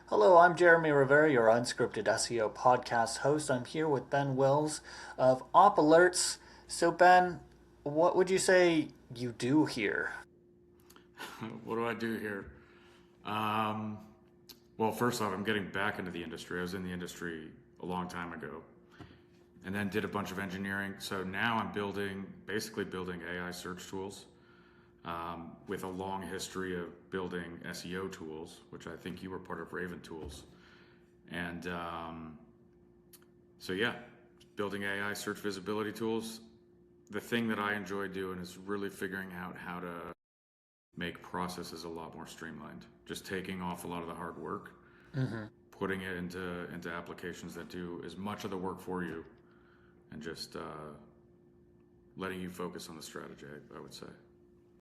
Hello, I'm Jeremy Rivera, your unscripted SEO podcast host. I'm here with Ben Wills of Op Alerts. So, Ben, what would you say you do here? What do I do here? Um, well, first off, I'm getting back into the industry. I was in the industry a long time ago and then did a bunch of engineering. So now I'm basically building AI search tools with a long history of building SEO tools, which I think you were part of Raven Tools. And yeah, building AI search visibility tools. The thing that I enjoy doing is really figuring out how to make processes a lot more streamlined. Just taking off a lot of the hard work, Mm-hmm. putting it into applications that do as much of the work for you, and just letting you focus on the strategy. I would say.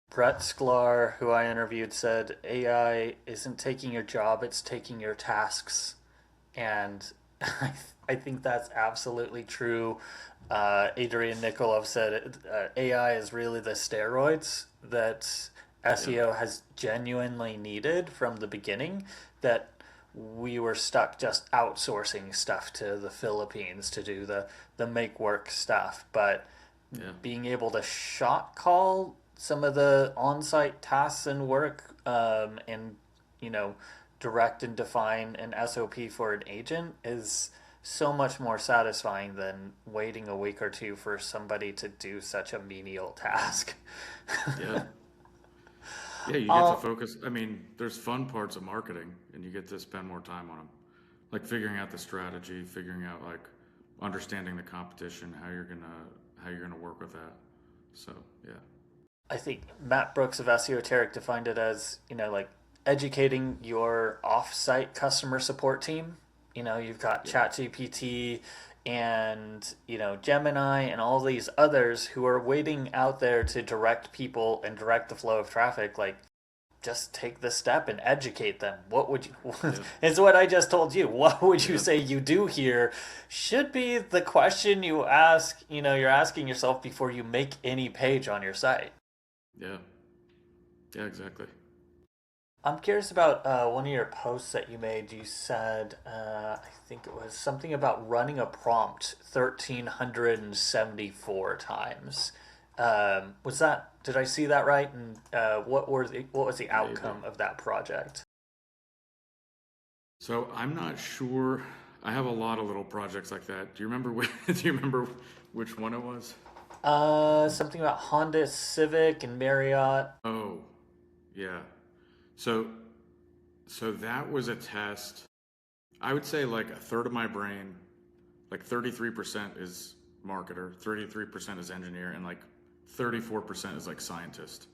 Brett Sklar, who I interviewed, said AI isn't taking your job, it's taking your tasks. And I think that's absolutely true. Adrian Nikolov said AI is really the steroids that Yeah. SEO has genuinely needed from the beginning, that we were stuck just outsourcing stuff to the Philippines to do the make work stuff. But Yeah. being able to shot call some of the on-site tasks and work, and you know direct and define an SOP for an agent is so much more satisfying than waiting a week or two for somebody to do such a menial task. Yeah. Yeah. You get to uh, focus. I mean, there's fun parts of marketing, and you get to spend more time on them, like figuring out the strategy, figuring out like understanding the competition, how you're gonna work with that. So yeah. I think Matt Brooks of Esoteric defined it as, like educating your off-site customer support team. You've got Yeah. ChatGPT and, Gemini and all these others who are waiting out there to direct people and direct the flow of traffic. Like, just take the step and educate them. What would you, Yeah. is what I just told you. What would you Yeah. say you do here? Should be the question you ask, you're asking yourself before you make any page on your site. Yeah. Yeah. Exactly. I'm curious about one of your posts that you made. You said, I think it was something about running a prompt 1,374 times. Did I see that right? And what was the Maybe. outcome of that project? So I'm not sure. I have a lot of little projects like that. Do you remember? Do you remember which one it was? Something about Honda Civic and Marriott. Oh, yeah. So that was a test. I would say like a third of my brain, like 33% is marketer, 33% is engineer, and like 34% is like scientist.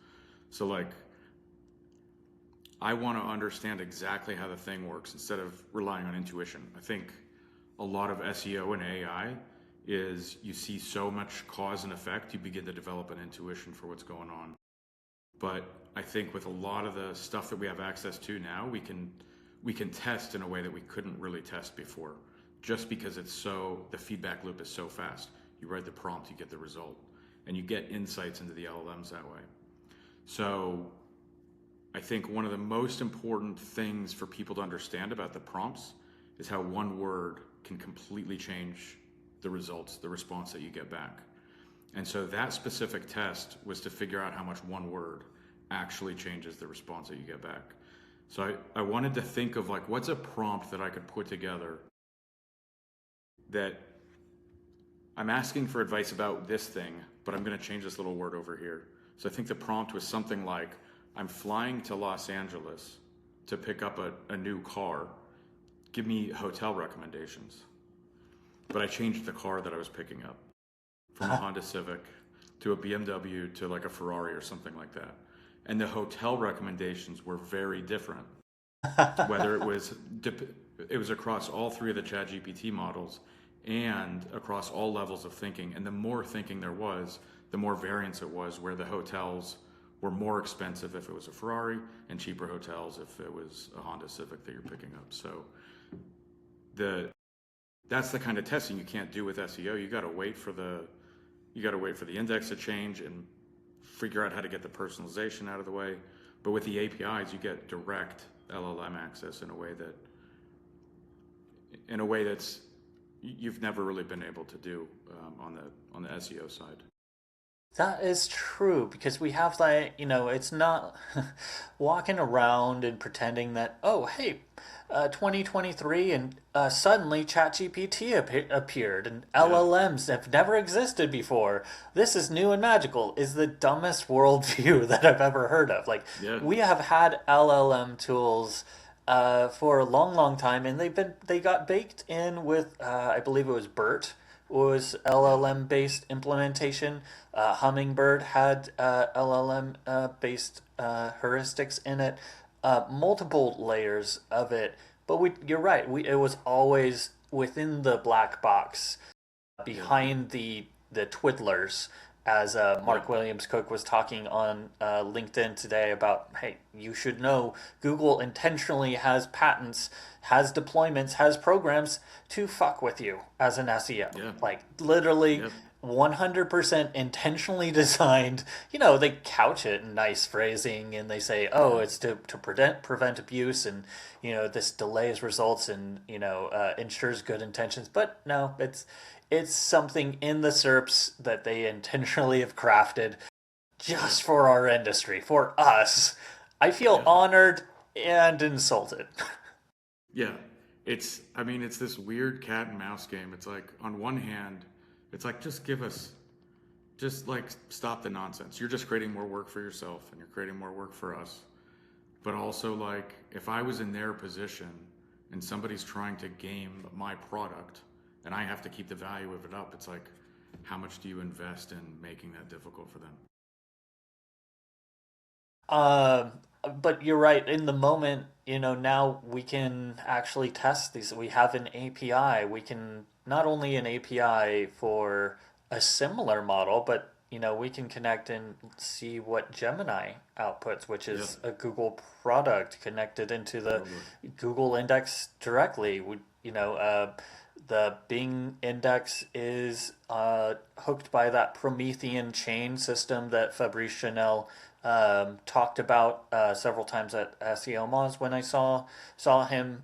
So like I want to understand exactly how the thing works instead of relying on intuition. I think a lot of SEO and AI is you see so much cause and effect, you begin to develop an intuition for what's going on. But I think with a lot of the stuff that we have access to now, we can test in a way that we couldn't really test before, just because the feedback loop is so fast. You write the prompt, you get the result, and you get insights into the LLMs that way. So I think one of the most important things for people to understand about the prompts is how one word can completely change the results, the response that you get back. And so that specific test was to figure out how much one word actually changes the response that you get back. So I wanted to think of like, what's a prompt that I could put together that I'm asking for advice about this thing, but I'm going to change this little word over here. So I think the prompt was something like, I'm flying to Los Angeles to pick up a new car. Give me hotel recommendations. But I changed the car that I was picking up from a Honda Civic to a BMW to like a Ferrari or something like that. And the hotel recommendations were very different. Whether it was across all three of the ChatGPT models and across all levels of thinking. And the more thinking there was, the more variance it was, where the hotels were more expensive if it was a Ferrari and cheaper hotels if it was a Honda Civic that you're picking up. So the that's the kind of testing you can't do with SEO. You got to wait for the index to change and figure out how to get the personalization out of the way. But with the APIs, you get direct LLM access in a way that in a way that's you've never really been able to do on the SEO side. That is true because we have like, it's not walking around and pretending that, oh, hey, 2023 and suddenly ChatGPT appeared and Yeah, LLMs have never existed before. This is new and magical is the dumbest worldview that I've ever heard of. Like, yeah, we have had LLM tools for a long, long time, and they got baked in with I believe it was BERT was yeah, LLM based implementation. Hummingbird had LLM based heuristics in it. Multiple layers of it, but you're right. It was always within the black box yeah, behind the twiddlers, as yeah, Mark Williams Cook was talking on LinkedIn today about, hey, you should know Google intentionally has patents, has deployments, has programs to fuck with you as an SEO. yeah, Like literally yeah, 100% intentionally designed. They couch it in nice phrasing and they say, oh, yeah, it's to prevent abuse and, this delays results and, ensures good intentions. But no, it's something in the SERPs that they intentionally have crafted yeah, just for our industry, for us. I feel yeah, honored and insulted. yeah. I mean, it's this weird cat and mouse game. It's like, on one hand, it's like, just like, stop the nonsense. You're just creating more work for yourself and you're creating more work for us. But also, like, if I was in their position and somebody's trying to game my product and I have to keep the value of it up, it's like, how much do you invest in making that difficult for them? Um, but you're right. In the moment, now we can actually test these. We have an API. We can not only an API for a similar model, but we can connect and see what Gemini outputs, which Yeah, is a Google product connected into the totally. Google index directly. The Bing index is hooked by that Promethean chain system that Fabrice Chanel talked about several times at SEO Moz when I saw him.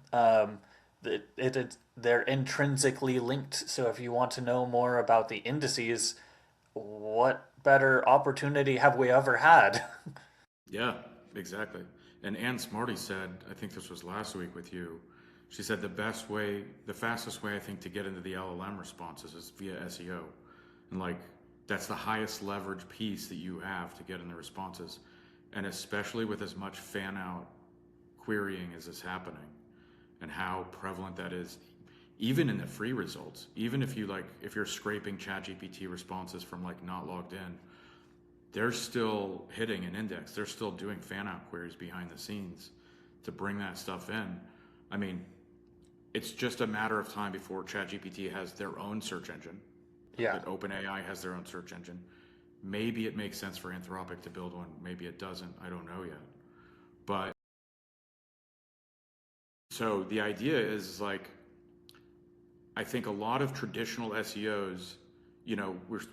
They're intrinsically linked. So if you want to know more about the indices, what better opportunity have we ever had? Yeah, exactly. And Ann Smarty said, I think this was last week with you, she said the fastest way I think to get into the LLM responses is via SEO. And like, that's the highest leverage piece that you have to get in the responses. And especially with as much fan out querying as is happening and how prevalent that is, even in the free results, even if if you're scraping ChatGPT responses from like not logged in, they're still hitting an index. They're still doing fan out queries behind the scenes to bring that stuff in. I mean, it's just a matter of time before ChatGPT has their own search engine, Yeah. that OpenAI has their own search engine. Maybe it makes sense for Anthropic to build one. Maybe it doesn't. I don't know yet. But so the idea is like, I think a lot of traditional SEOs,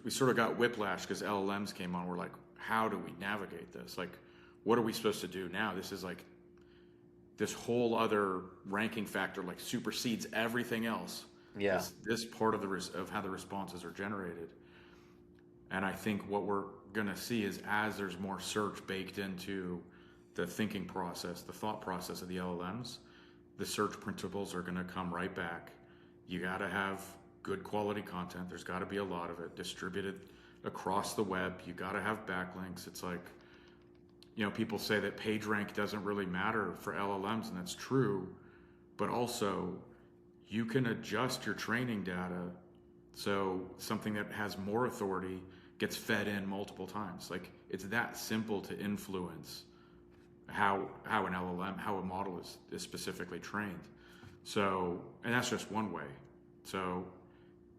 we sort of got whiplash because LLMs came on. We're like, how do we navigate this? Like, what are we supposed to do now? This is like this whole other ranking factor, like supersedes everything else. Yeah. Is this part of of how the responses are generated? And I think what we're gonna see is as there's more search baked into the thinking process, the thought process of the LLMs, the search principles are gonna come right back. You gotta have good quality content. There's gotta be a lot of it distributed across the web. You gotta have backlinks. It's like, people say that page rank doesn't really matter for LLMs, and that's true. But also, you can adjust your training data so something that has more authority gets fed in multiple times. Like, it's that simple to influence how an LLM, how a model is specifically trained. So, and that's just one way. So,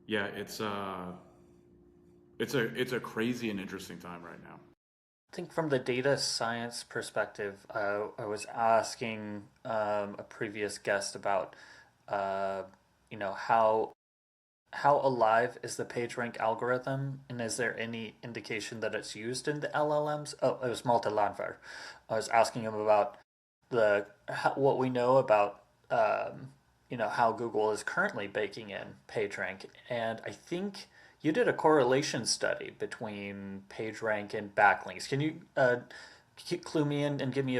yeah, it's a crazy and interesting time right now. I think from the data science perspective, I was asking a previous guest about, uh, how alive is the PageRank algorithm, and is there any indication that it's used in the LLMs? Oh, it was Malte Landwehr. I was asking him about what we know about, how Google is currently baking in PageRank. And I think you did a correlation study between PageRank and backlinks. Can you clue me in and give me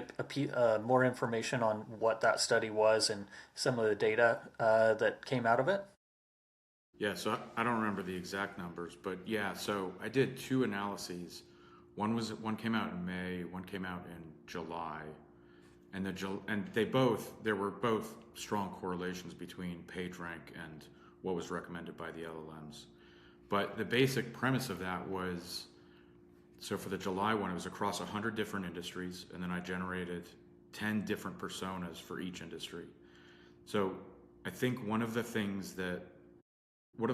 more information on what that study was and some of the data that came out of it? Yeah, so I don't remember the exact numbers, but yeah, so I did two analyses. One came out in May, one came out in July, and there were both strong correlations between PageRank and what was recommended by the LLMs. But the basic premise of that was, so for the July one, it was across 100 different industries, and then I generated 10 different personas for each industry. So I think one of the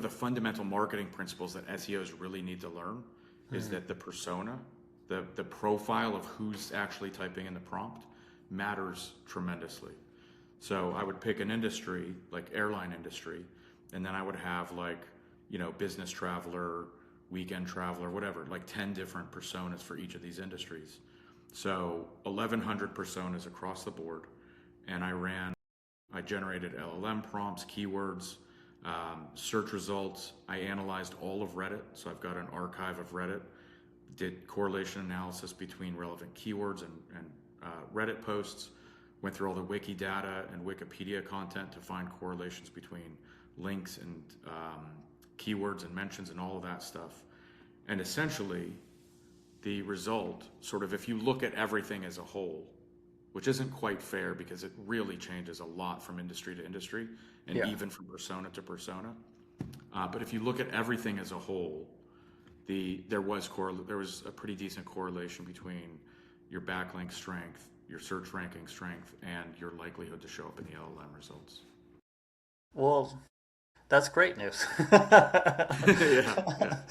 fundamental marketing principles that SEOs really need to learn is that the persona, the profile of who's actually typing in the prompt, matters tremendously. So I would pick an industry, like airline industry, and then I would have like, business traveler, weekend traveler, whatever, like 10 different personas for each of these industries. So 1,100 personas across the board. And I generated LLM prompts, keywords, search results. I analyzed all of Reddit. So I've got an archive of Reddit, did correlation analysis between relevant keywords and Reddit posts, went through all the wiki data and Wikipedia content to find correlations between links and keywords and mentions and all of that stuff. And essentially, the result, sort of, if you look at everything as a whole, which isn't quite fair because it really changes a lot from industry to industry and Yeah. even from persona to persona. But if you look at everything as a whole, there was a pretty decent correlation between your backlink strength, your search ranking strength, and your likelihood to show up in the LLM results. Well, that's great news. Yeah, yeah.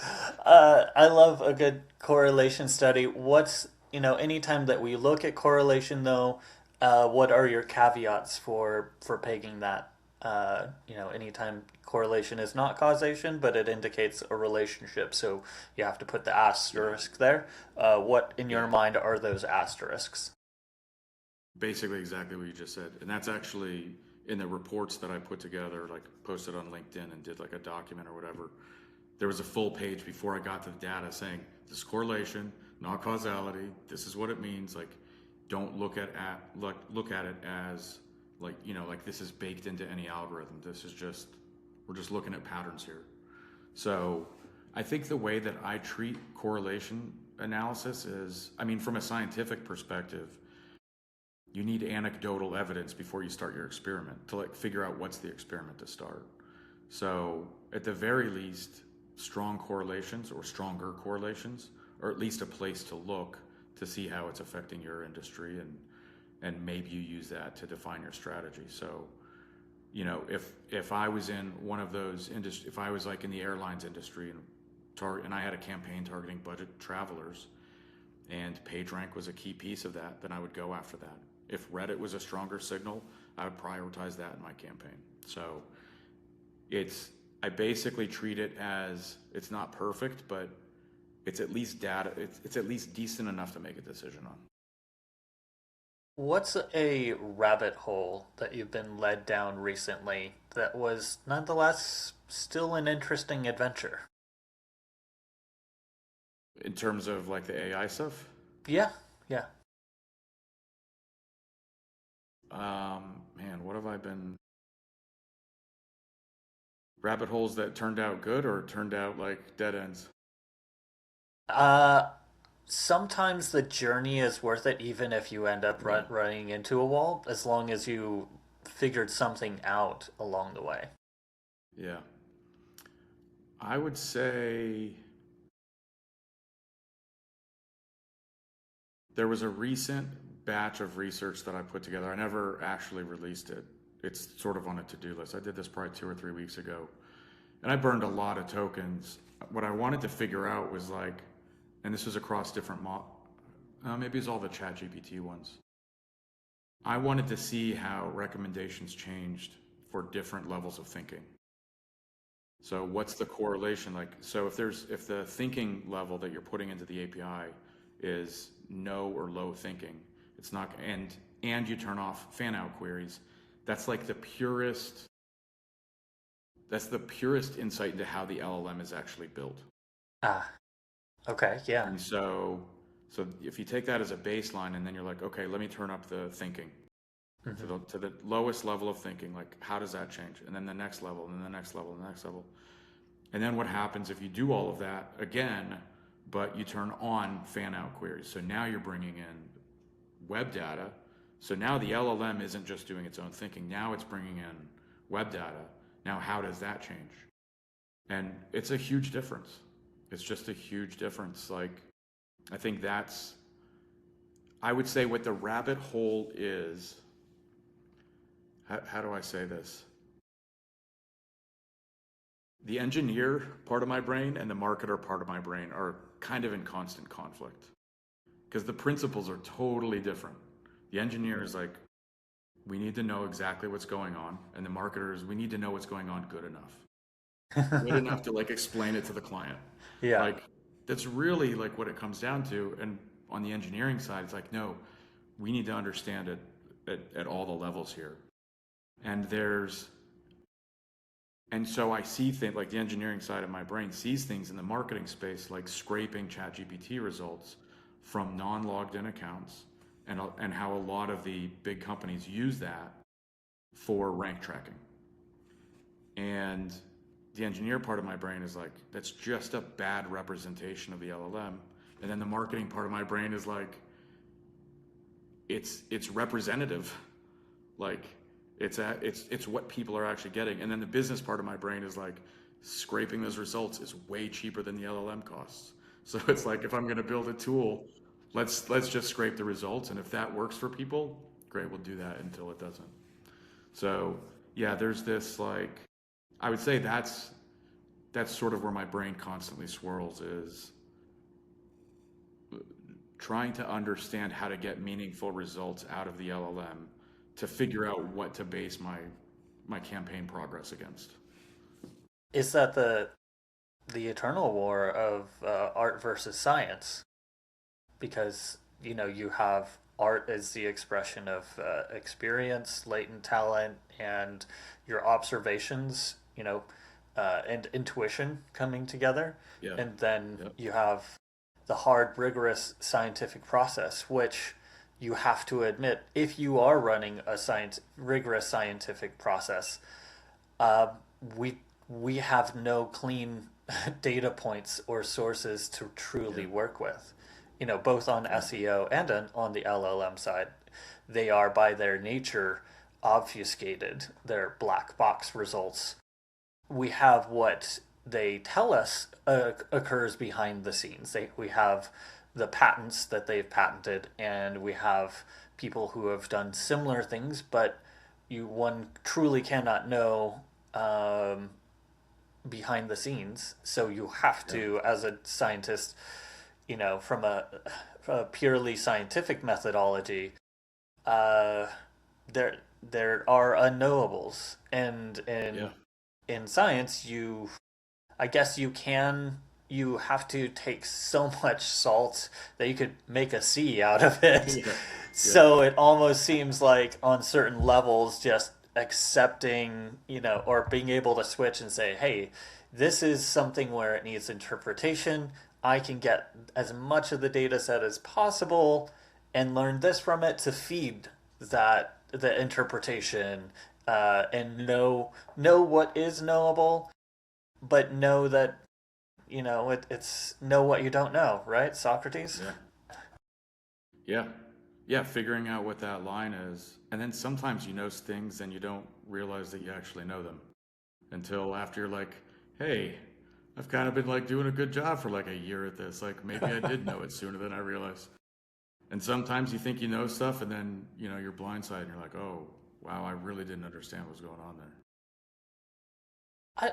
I love a good correlation study. Anytime that we look at correlation though, what are your caveats for pegging that? Anytime correlation is not causation, but it indicates a relationship. So you have to put the Yeah, asterisk there. What in your yeah. mind are those asterisks? Basically exactly what you just said. And that's actually in the reports that I put together, like posted on LinkedIn and did like a document or whatever. There was a full page before I got to the data saying this is correlation, not causality. This is what it means. Like, don't look at it as like this is baked into any algorithm. This is just we're just looking at patterns here. So I think the way that I treat correlation analysis is, I mean, from a scientific perspective, you need anecdotal evidence before you start your experiment to like figure out what's the experiment to start. So at the very least, strong correlations or stronger correlations, or at least a place to look to see how it's affecting your industry, and maybe you use that to define your strategy. So, if I was in one of those industry, if I was like in the airlines industry and I had a campaign targeting budget travelers, and PageRank was a key piece of that, then I would go after that. If Reddit was a stronger signal, I would prioritize that in my campaign. So I basically treat it as it's not perfect, but it's at least data. It's at least decent enough to make a decision on. What's a rabbit hole that you've been led down recently that was nonetheless still an interesting adventure? In terms of like the AI stuff, Yeah, yeah. man, what have I been rabbit holes that turned out good or turned out like dead ends? Uh, Sometimes the journey is worth it, even if you end up Yeah, running into a wall, as long as you figured something out along the way. yeah. I would say there was a recent batch of research that I put together. I never actually released it. It's sort of on a to-do list. I did this probably 2 or 3 weeks ago, and I burned a lot of tokens. What I wanted to figure out was like, and this was across different maybe it's all the Chat GPT ones. I wanted to see how recommendations changed for different levels of thinking. So what's the correlation like? So if the thinking level that you're putting into the API is no or low thinking, it's not, and you turn off fan out queries, that's like the purest That's the purest insight into how the LLM is actually built. Ah, okay, yeah. And so if you take that as a baseline and then you're like, okay, let me turn up the thinking to Hmm. the lowest level of thinking, like how does that change? And then the next level, and then the next level, and the next level. And then what happens if you do all of that again, but you turn on fan out queries? So now you're bringing in web data. So now the LLM isn't just doing its own thinking. Now it's bringing in web data. Now, how does that change? And it's a huge difference. It's just a huge difference. Like, I think that's, I would say what the rabbit hole is. How do I say this? The engineer part of my brain and the marketer part of my brain are kind of in constant conflict because the principles are totally different. The engineer is like, we need to know exactly what's going on, and the marketer is, we need to know what's going on good enough to like explain it to the client. Yeah. Like, that's really like what it comes down to. And on the engineering side, it's like, no, we need to understand it at all the levels here. And there's, and so I see things like the engineering side of my brain sees things in the marketing space, like scraping ChatGPT results from non-logged in accounts, and how a lot of the big companies use that for rank tracking. And the engineer part of my brain is like, that's just a bad representation of the LLM. And then the marketing part of my brain is like, it's representative. Like it's what people are actually getting. And then the business part of my brain is like, scraping those results is way cheaper than the LLM costs. So it's like, if I'm going to build a tool, let's just scrape the results, and if that works for people, great, we'll do that until it doesn't. So yeah, there's this like, I would say that's sort of where my brain constantly swirls, is trying to understand how to get meaningful results out of the LLM to figure out what to base my campaign progress against. Is that the eternal war of art versus science? Because you have art as the expression of experience, latent talent, and your observations, and intuition coming together, Yeah. and then Yep. you have the hard, rigorous scientific process, which you have to admit, if you are running a rigorous scientific process, uh, we we have no clean data points or sources to Yeah. truly work with. Both on Yeah. SEO and on the LLM side, they are by their nature obfuscated. They're black box results. We have what they tell us occurs behind the scenes. We have the patents that they've patented, and we have people who have done similar things, but one truly cannot know behind the scenes. So you have Yeah. to, as a scientist, from a purely scientific methodology, uh, there there are unknowables, and Yeah. in science, I guess you have to take so much salt that you could make a sea out of it. Yeah. Yeah. So it almost seems like on certain levels, just accepting, or being able to switch and say, hey, this is something where it needs interpretation. I can get as much of the data set as possible and learn this from it to feed the interpretation, and know what is knowable, but know that it's know what you don't know, right, Socrates? Yeah. Yeah. Yeah. Figuring out what that line is. And then sometimes you know things and you don't realize that you actually know them until after you're like, hey, I've kind of been like doing a good job for like a year at this. Like maybe I did know it sooner than I realized. And sometimes you think you know stuff and then, you're blindsided and you're like, oh, wow, I really didn't understand what was going on there. I,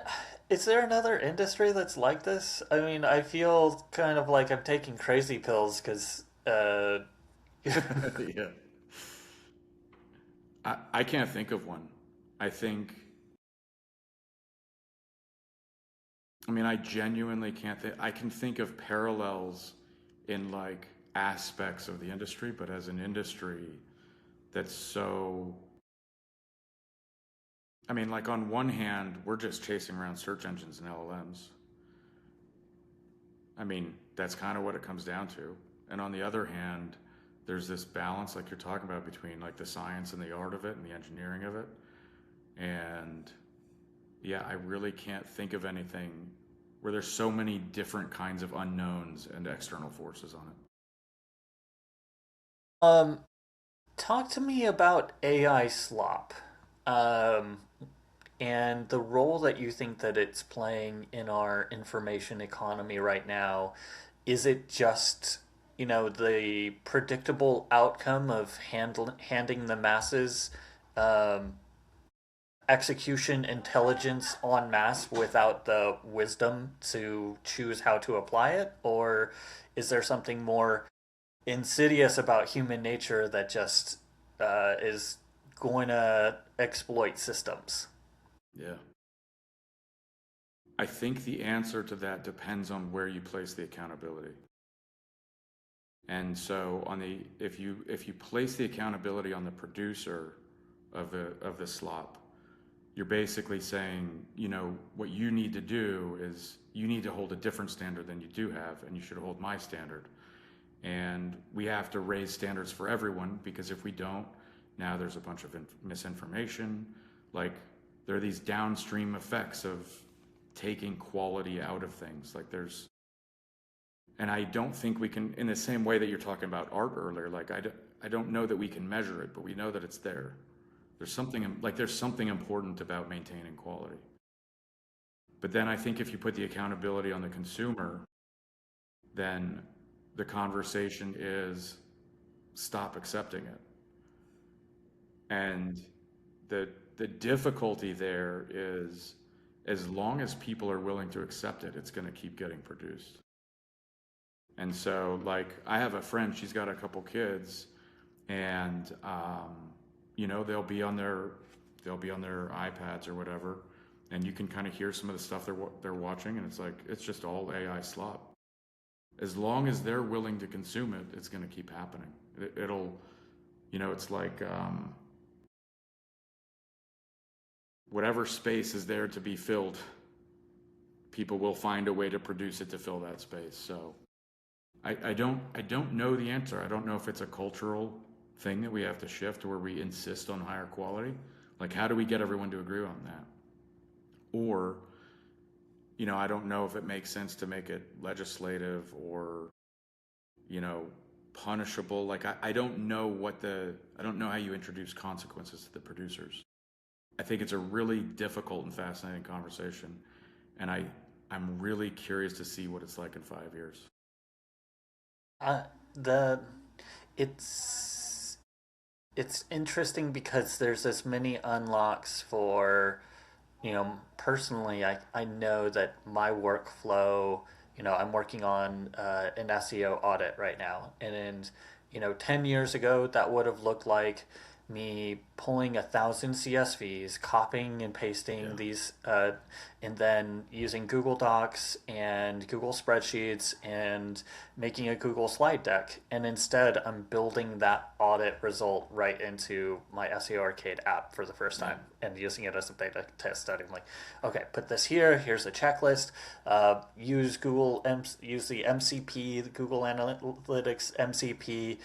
is there another industry that's like this? I mean, I feel kind of like I'm taking crazy pills because Yeah. I can't think of one. I think, I mean, I genuinely can't think. I can think of parallels in like aspects of the industry, but as an industry that's so I mean, like on one hand, we're just chasing around search engines and LLMs. I mean, that's kind of what it comes down to. And on the other hand, there's this balance, like you're talking about, between like the science and the art of it and the engineering of it. And yeah, I really can't think of anything where there's so many different kinds of unknowns and external forces on it. Um, Talk to me about AI slop, um, and the role that you think that it's playing in our information economy right now. Is it just, the predictable outcome of handing the masses um, execution intelligence en masse without the wisdom to choose how to apply it? Or is there something more insidious about human nature that just is going to exploit systems? Yeah. I think the answer to that depends on where you place the accountability. And so on the if you place the accountability on the producer of the slop, you're basically saying, what you need to do is you need to hold a different standard than you do have, and you should hold my standard. And we have to raise standards for everyone because if we don't, now there's a bunch of misinformation. Like there are these downstream effects of taking quality out of things. Like and I don't think we can, in the same way that you're talking about art earlier, like I don't know that we can measure it, but we know that it's there. There's something important about maintaining quality. But then I think if you put the accountability on the consumer, then the conversation is stop accepting it. And the difficulty there is as long as people are willing to accept it, it's going to keep getting produced. And so, like, I have a friend, she's got a couple kids, and they'll be on their iPads or whatever, and you can kind of hear some of the stuff they're watching, and it's like it's just all AI slop. As long as they're willing to consume it, it's going to keep happening. It'll, it's like whatever space is there to be filled, people will find a way to produce it to fill that space. So I don't know the answer. I don't know if it's a cultural thing that we have to shift where we insist on higher quality. Like how do we get everyone to agree on that? Or, I don't know if it makes sense to make it legislative or, you know, punishable. Like I don't know I don't know how you introduce consequences to the producers. I think it's a really difficult and fascinating conversation. And I'm really curious to see what it's like in 5 years. Uh, the it's it's interesting because there's this many unlocks for, personally, I know that my workflow, I'm working on an SEO audit right now. And 10 years ago, that would have looked like me pulling 1,000 CSVs, copying and pasting Yeah. these, and then using Google Docs and Google Spreadsheets and making a Google slide deck. And instead, I'm building that audit result right into my SEO Arcade app for the first Yeah. time and using it as a beta test study. I'm like, okay, put this here. Here's a checklist. Use the MCP, the Google Analytics MCP.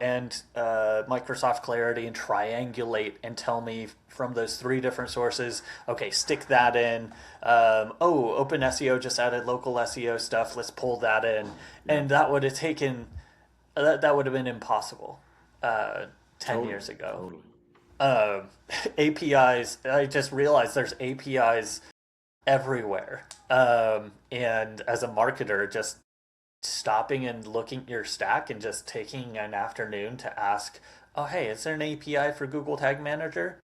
And Microsoft Clarity and triangulate and tell me from those three different sources, okay, stick that in. Open SEO just added local SEO stuff. Let's pull that in. Yeah. And that would have that would have been impossible 10 Totally. years ago. Totally. Um, APIs, I just realized there's APIs everywhere. And as a marketer, just stopping and looking at your stack and just taking an afternoon to ask, oh, hey, is there an API for Google Tag Manager?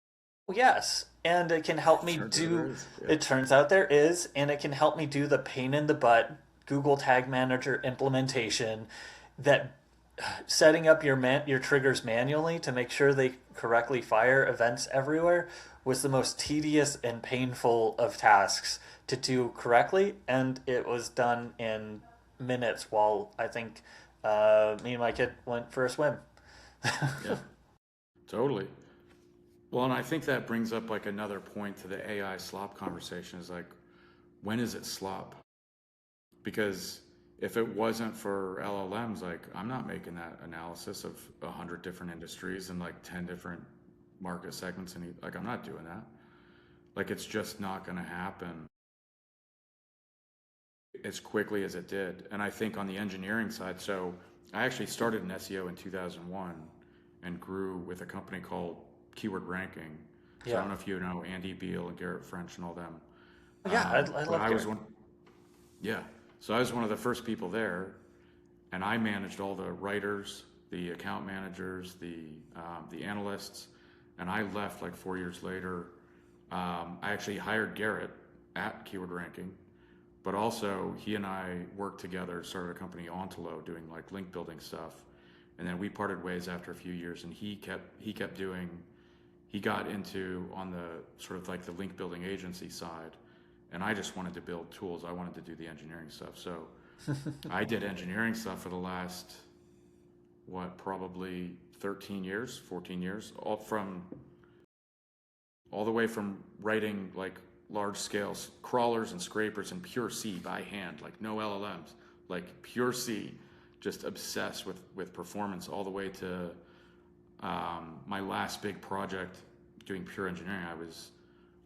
Well, yes. And it can help me Turns out there do, is. Yeah. it turns out there is, and it can help me do the pain in the butt Google Tag Manager implementation that setting up your triggers manually to make sure they correctly fire events everywhere was the most tedious and painful of tasks to do correctly, and it was done in minutes while I think me and my kid went for a swim. Yeah. Totally. Well, and I think that brings up like another point to the AI slop conversation is like, when is it slop? Because if it wasn't for LLMs, like I'm not making that analysis of 100 different industries and like 10 different market segments, and like I'm not doing that. Like it's just not going to happen as quickly as it did. And I think on the engineering side, so I actually started in SEO in 2001 and grew with a company called Keyword Ranking. So I Yeah. don't know if you know Andy Beal and Garrett French and all them. Yeah, I But love I was Garrett. one, yeah. So I was one of the first people there, and I managed all the writers, the account managers, the analysts, and I left like 4 years later. I actually hired Garrett at Keyword Ranking, but also he and I worked together, started a company Ontelo doing like link building stuff, and then we parted ways after a few years. And he kept doing. He got into on the sort of like the link building agency side, and I just wanted to build tools. I wanted to do the engineering stuff. So I did engineering stuff for the last, what, probably 13 years, 14 years, all the way from writing like large scale crawlers and scrapers in pure C by hand, like no LLMs, like pure C, just obsessed with performance, all the way to my last big project doing pure engineering.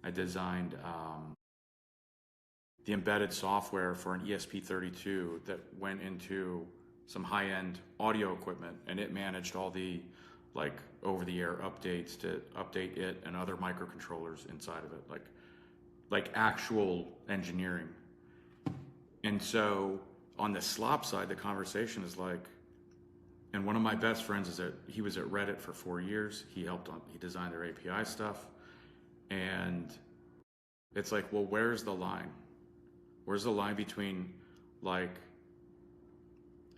I designed the embedded software for an ESP32 that went into some high-end audio equipment, and it managed all the like over-the-air updates to update it and other microcontrollers inside of it, like actual engineering. And so on the slop side, the conversation is like, and one of my best friends he was at Reddit for 4 years. He designed their API stuff, and it's like, well, where's the line? Where's the line between like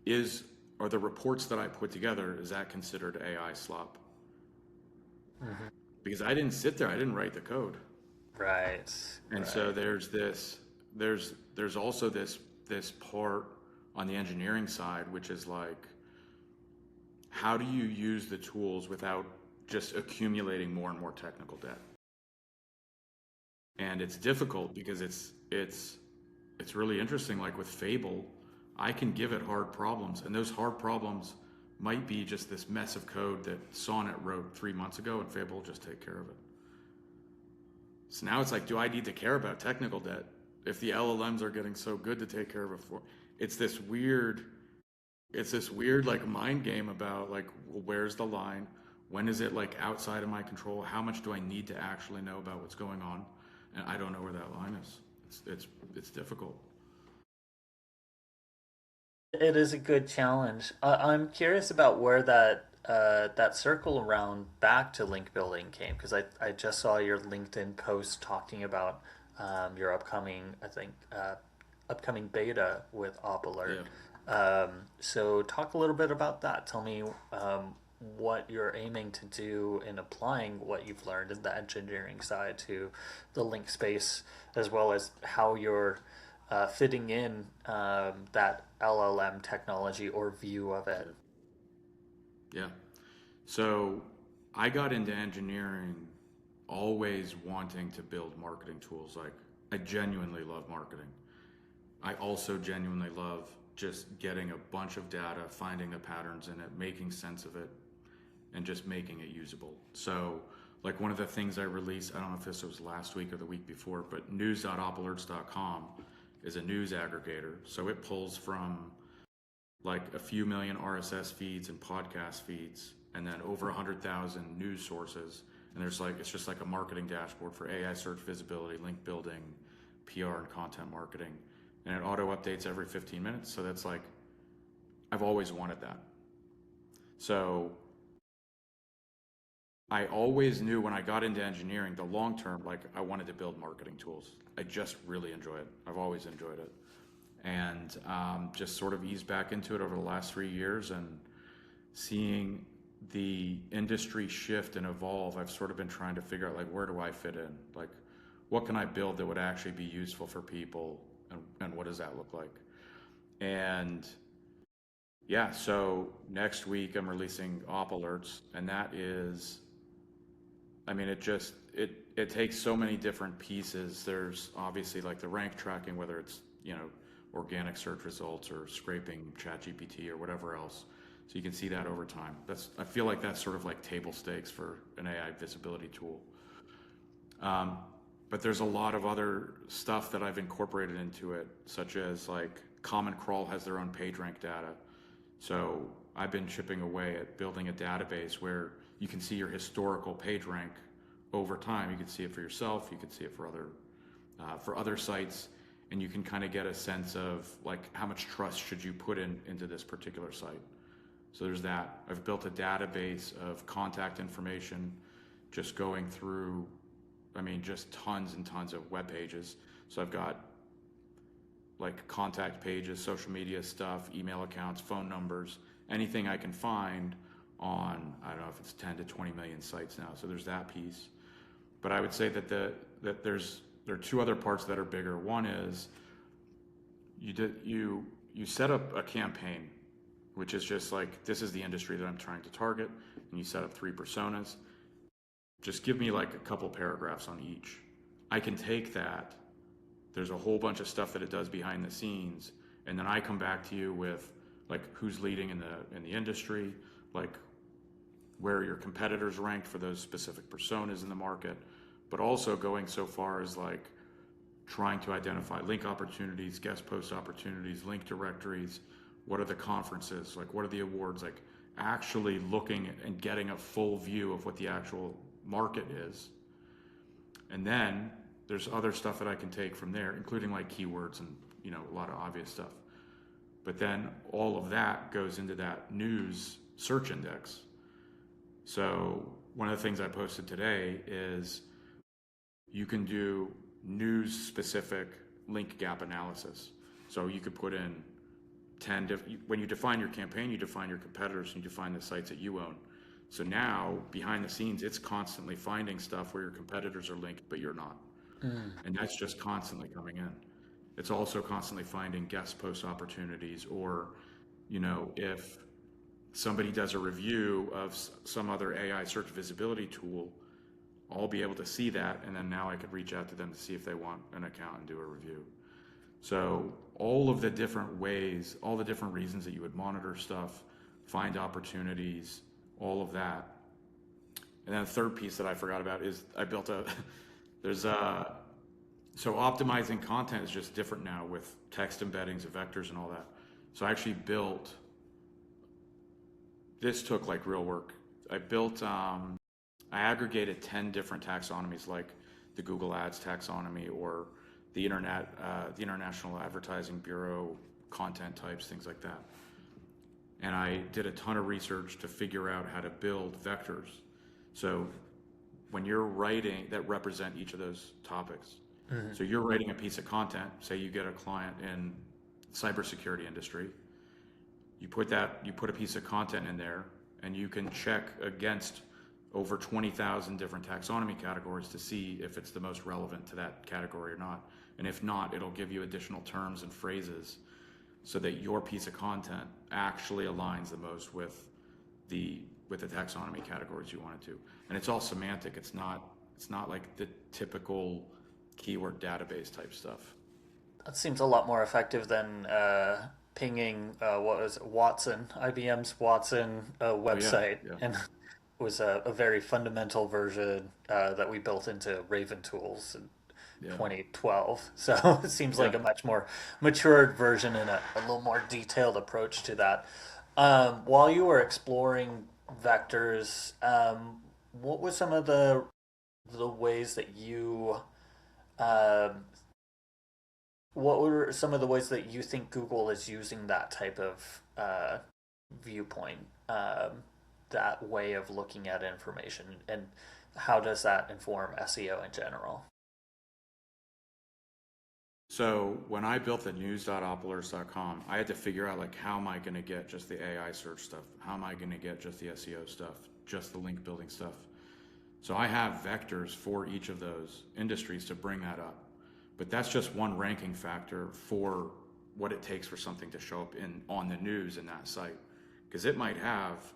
is are the reports that I put together, is that considered AI slop? Hmm. Because I didn't sit there, I didn't write the code. Right, And so right. there's also this part on the engineering side, which is like, how do you use the tools without just accumulating more and more technical debt? And it's difficult because it's really interesting. Like with Fable, I can give it hard problems, and those hard problems might be just this mess of code that Sonnet wrote 3 months ago, and Fable will just take care of it. So now it's like, do I need to care about technical debt if the LLMs are getting so good to take care of it for? It's this weird, it's this weird like mind game about like, well, where's the line? When is it like outside of my control? How much do I need to actually know about what's going on? And I don't know where that line is. It's difficult. It is a good challenge. I'm curious about where that circle around back to link building came, because I just saw your LinkedIn post talking about your upcoming, I think, upcoming beta with Op Alert. Yeah. So talk a little bit about that. Tell me what you're aiming to do in applying what you've learned in the engineering side to the link space, as well as how you're fitting in that LLM technology or view of it. Yeah. Yeah. So I got into engineering always wanting to build marketing tools. Like I genuinely love marketing. I also genuinely love just getting a bunch of data, finding the patterns in it, making sense of it, and just making it usable. So, like one of the things I released, I don't know if this was last week or the week before, but news.opalerts.com is a news aggregator. So it pulls from like a few million RSS feeds and podcast feeds, and then over 100,000 news sources. And there's like, it's just like a marketing dashboard for AI search visibility, link building, PR, and content marketing. And it auto updates every 15 minutes. So that's like, I've always wanted that. So I always knew when I got into engineering, the long term, like I wanted to build marketing tools. I just really enjoy it. I've always enjoyed it. And just sort of eased back into it over the last 3 years, and seeing the industry shift and evolve, I've sort of been trying to figure out like, where do I fit in? Like, what can I build that would actually be useful for people, and what does that look like? And yeah, so next week I'm releasing Op Alerts, and that is I mean, it takes so many different pieces. There's obviously like the rank tracking, whether it's, organic search results or scraping ChatGPT or whatever else. So you can see that over time. I feel like that's sort of like table stakes for an AI visibility tool. Um, but there's a lot of other stuff that I've incorporated into it, such as like Common Crawl has their own PageRank data. So I've been chipping away at building a database where you can see your historical PageRank over time. You can see it for yourself. You can see it for other sites, and you can kind of get a sense of like how much trust should you put into this particular site. So there's that. I've built a database of contact information, just going through, I mean, just tons and tons of web pages. So I've got like contact pages, social media stuff, email accounts, phone numbers, anything I can find on, I don't know if it's 10 to 20 million sites now. So there's that piece. But I would say that there are two other parts that are bigger. One is you set up a campaign, which is just like, this is the industry that I'm trying to target, and you set up 3 personas. Just give me like a couple paragraphs on each. I can take that. There's a whole bunch of stuff that it does behind the scenes, and then I come back to you with like who's leading in the industry, like where your competitors ranked for those specific personas in the market, but also going so far as like trying to identify link opportunities, guest post opportunities, link directories, what are the conferences, like what are the awards, like actually looking and getting a full view of what the actual market is. And then there's other stuff that I can take from there, including like keywords and, a lot of obvious stuff. But then all of that goes into that news search index. So one of the things I posted today is you can do news specific link gap analysis. So you could put in 10 when you define your campaign, you define your competitors and you define the sites that you own. So now behind the scenes, it's constantly finding stuff where your competitors are linked, but you're not. And that's just constantly coming in. It's also constantly finding guest post opportunities, or, if somebody does a review of some other AI search visibility tool, I'll be able to see that. And then now I could reach out to them to see if they want an account and do a review. So all of the different ways, all the different reasons that you would monitor stuff, find opportunities, all of that. And then the third piece that I forgot about is I built so optimizing content is just different now with text embeddings and vectors and all that. So I actually this took like real work. I aggregated 10 different taxonomies, like the Google Ads taxonomy or the International Advertising Bureau content types, things like that. And I did a ton of research to figure out how to build vectors. So when you're writing that represent each of those topics, so you're writing a piece of content, say you get a client in cybersecurity industry, you put a piece of content in there, and you can check against over 20,000 different taxonomy categories to see if it's the most relevant to that category or not. And if not, it'll give you additional terms and phrases so that your piece of content actually aligns the most with the taxonomy categories you want it to. And it's all semantic. It's not like the typical keyword database type stuff. That seems a lot more effective than pinging what was it, Watson, IBM's Watson website, Yeah. and it was a very fundamental version that we built into Raven tools in Yeah. 2012. So it seems like a much more matured version and a little more detailed approach to that. While you were exploring vectors, what were some of the ways that you um, what were some of the ways that you think Google is using that type of viewpoint, that way of looking at information, and how does that inform SEO in general? So when I built the news.opalers.com, I had to figure out like, how am I going to get just the AI search stuff? How am I going to get just the SEO stuff, just the link building stuff? So I have vectors for each of those industries to bring that up. But that's just one ranking factor for what it takes for something to show up on the news in that site. Because it might have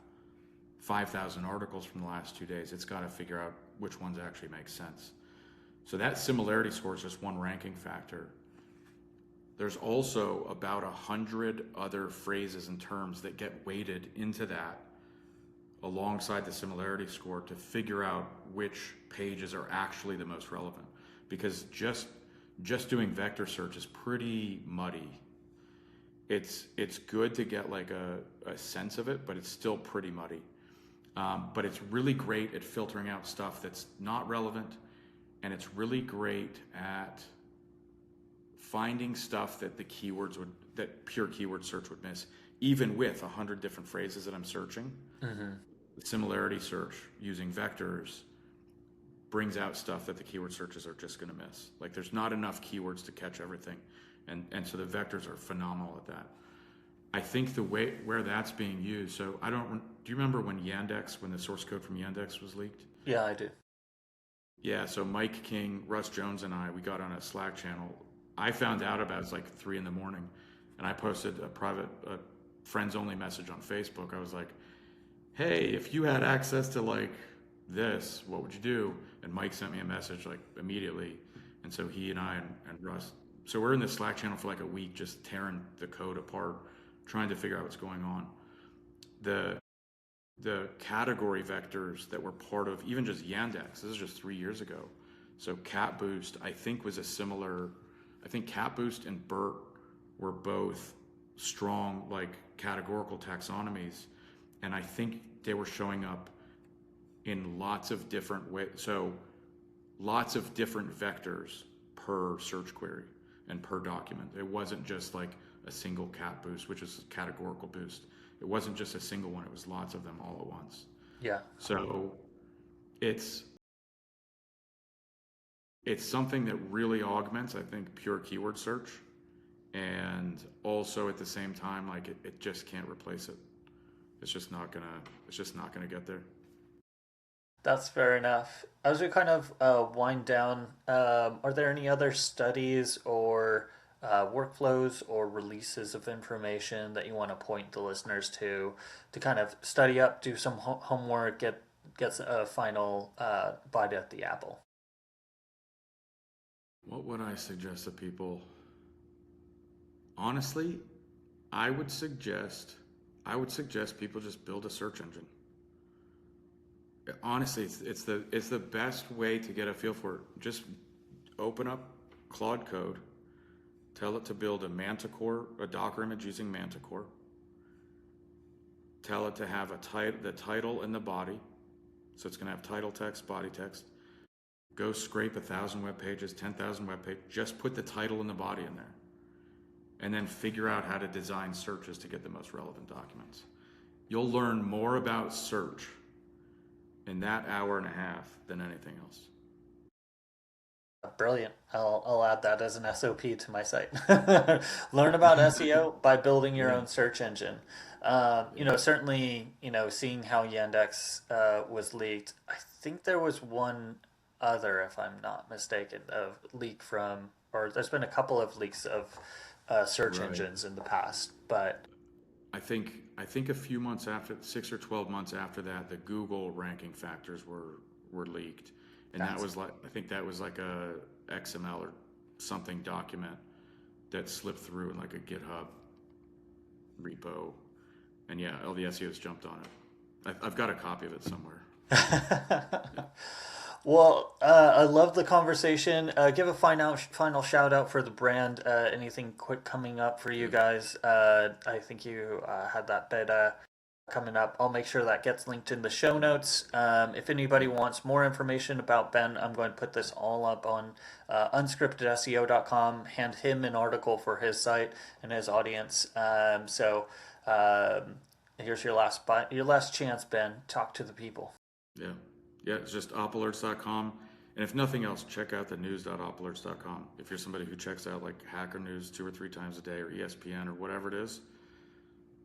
5,000 articles from the last 2 days. It's got to figure out which ones actually make sense. So that similarity score is just one ranking factor. There's also about 100 other phrases and terms that get weighted into that alongside the similarity score to figure out which pages are actually the most relevant. Because just doing vector search is pretty muddy. It's good to get like a sense of it, but it's still pretty muddy. But it's really great at filtering out stuff that's not relevant, and it's really great at finding stuff that that pure keyword search would miss, even with 100 different phrases that I'm searching. Mm-hmm. The similarity search using vectors brings out stuff that the keyword searches are just going to miss. Like there's not enough keywords to catch everything, and so the vectors are phenomenal at that. I think the way where that's being used. So do you remember when the source code from Yandex was leaked? Yeah, I do. Yeah, so Mike King, Russ Jones, and we got on a Slack channel. I found out about it was like 3 a.m, and I posted a private friends only message on Facebook. I was like, hey, if you had access to like this, what would you do? And Mike sent me a message like immediately. And so he and I and Russ, so we're in the Slack channel for like a week, just tearing the code apart, trying to figure out what's going on. The category vectors that were part of even just Yandex, this is just 3 years ago. So Cat Boost, I think Cat Boost and BERT were both strong like categorical taxonomies. And I think they were showing up in lots of different ways. So lots of different vectors per search query and per document. It wasn't just like a single cat boost, which is a categorical boost. It wasn't just a single one. It was lots of them all at once. Yeah. So it's something that really augments, I think, pure keyword search. And also at the same time, like it just can't replace it. It's just not gonna get there. That's fair enough. As we kind of wind down, are there any other studies or workflows or releases of information that you want to point the listeners to kind of study up, do some homework, get a final bite at the apple? What would I suggest to people? Honestly, I would suggest people just build a search engine. Honestly, it's the best way to get a feel for it. Just open up Claude Code, tell it to build a Docker image using Manticore. Tell it to have the title and the body, so it's going to have title text, body text. Go scrape 1,000 web pages, 10,000 web pages. Just put the title and the body in there, and then figure out how to design searches to get the most relevant documents. You'll learn more about search in that hour and a half than anything else. Brilliant. I'll add that as an SOP to my site. Learn about SEO by building your Yeah. own search engine. Yeah. Certainly, seeing how Yandex was leaked, I think there was one other, if I'm not mistaken, of leak from, or there's been a couple of leaks of search Right. engines in the past, but I think a few months after, 6 or 12 months after that, the Google ranking factors were leaked, and that that's was like I think that was like a XML or something document that slipped through in like a GitHub repo, and yeah, all the SEOs jumped on it. I've got a copy of it somewhere. Well, I love the conversation. Give a final shout out for the brand. Anything quick coming up for you guys? I think you had that beta coming up. I'll make sure that gets linked in the show notes. If anybody wants more information about Ben, I'm going to put this all up on unscriptedseo.com. Hand him an article for his site and his audience. Here's your last chance, Ben. Talk to the people. Yeah. Yeah, it's just opalerts.com. And if nothing else, check out the news.opalerts.com. If you're somebody who checks out like Hacker News 2 or 3 times a day, or ESPN or whatever it is,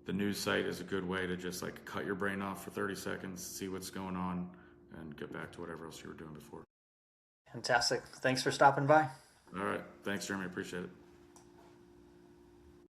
the news site is a good way to just like cut your brain off for 30 seconds, see what's going on, and get back to whatever else you were doing before. Fantastic. Thanks for stopping by. All right. Thanks, Jeremy. Appreciate it.